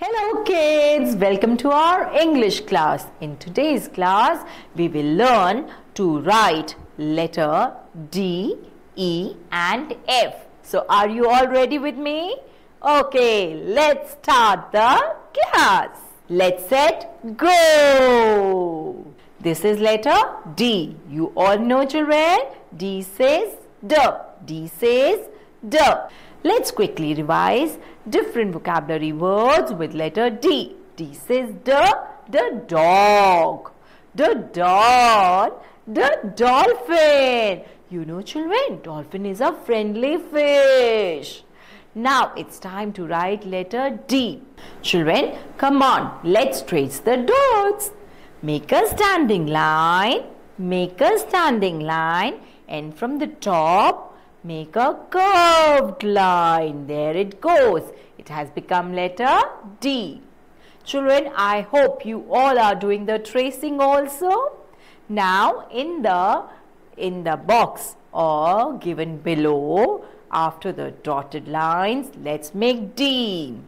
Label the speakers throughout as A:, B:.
A: Hello kids, welcome to our English class. In today's class, we will learn to write letter D, E and F. So are you all ready with me? Okay, let's start the class. Let's set, go. This is letter D. You all know, children, D says D. D says D. Let's quickly revise different vocabulary words with letter D. D says the dog, the doll, the dolphin. You know, children, dolphin is a friendly fish. Now it's time to write letter D. Children, come on, let's trace the dots. Make a standing line, and from the top, make a curved line. There it goes. It has become letter D. Children, I hope you all are doing the tracing also. Now, in the box or given below, after the dotted lines, let's make D.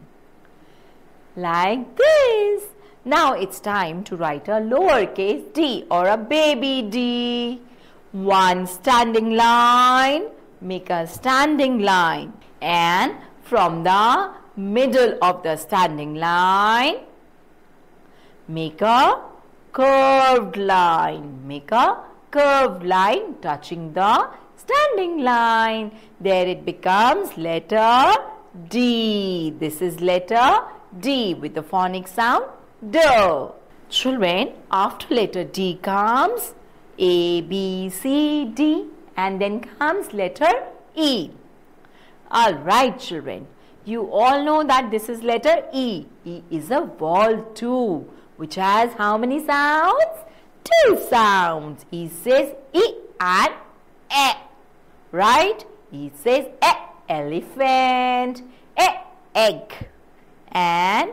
A: Like this. Now, it's time to write a lowercase d or a baby d. One standing line. Make a standing line, and from the middle of the standing line, make a curved line. Make a curved line touching the standing line. There it becomes letter D. This is letter D with the phonic sound D. Children, after letter D comes A, B, C, D. And then comes letter E. Alright, children. You all know that this is letter E. E is a vowel too, which has how many sounds? Two sounds. E says E and E. Right? E says E, elephant, E, egg, and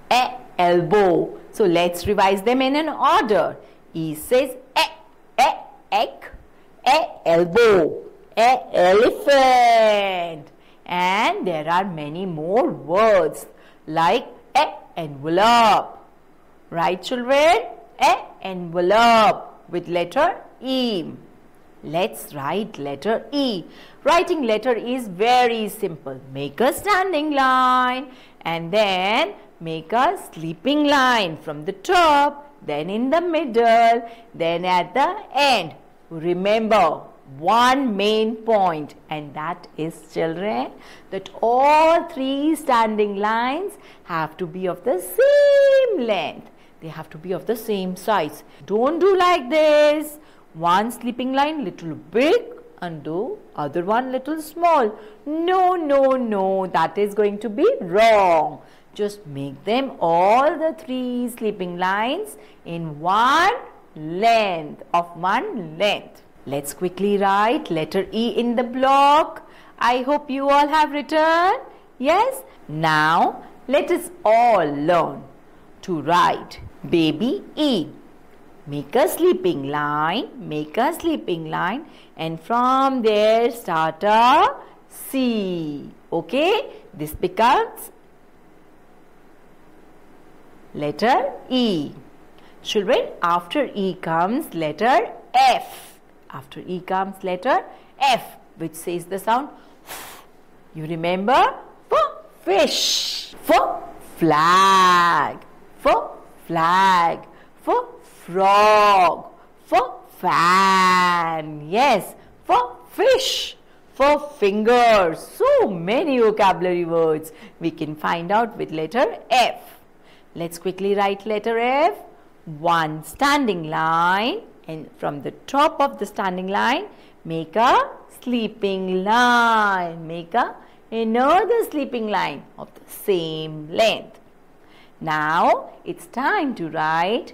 A: E, elbow. So let's revise them in an order. E says E, egg, elbow, elephant. And there are many more words like envelope. Right, children? Envelope with letter E. Let's write letter E. Writing letter E is very simple. Make a standing line and then make a sleeping line from the top, then in the middle, then at the end. Remember one main point, and that is, children, that all three standing lines have to be of the same length. They have to be of the same size. Don't do like this. One sleeping line little big and do other one little small. No. That is going to be wrong. Just make them all the three sleeping lines in one length. Let's quickly write letter E in the block. I hope you all have written. Yes? Now, let us all learn to write baby E. Make a sleeping line, and from there start a C. Okay? This becomes letter E. Children, after E comes letter F. After E comes letter F, which says the sound F. You remember? For fish, for flag, for frog, for fan. Yes, for fish, for finger. So many vocabulary words we can find out with letter F. Let's quickly write letter F. One standing line, and from the top of the standing line, make a sleeping line. Make another sleeping line of the same length. Now, it's time to write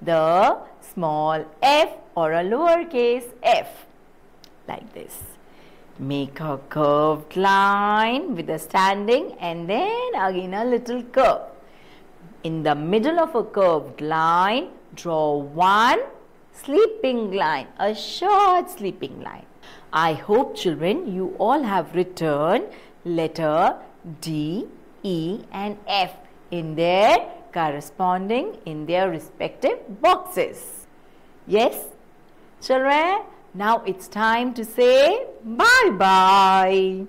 A: the small f or a lowercase f. Like this. Make a curved line with a standing and then again a little curve. In the middle of a curved line, draw one sleeping line, a short sleeping line. I hope, children, you all have written letter D, E and F in their in their respective boxes. Yes, children, now it's time to say bye-bye.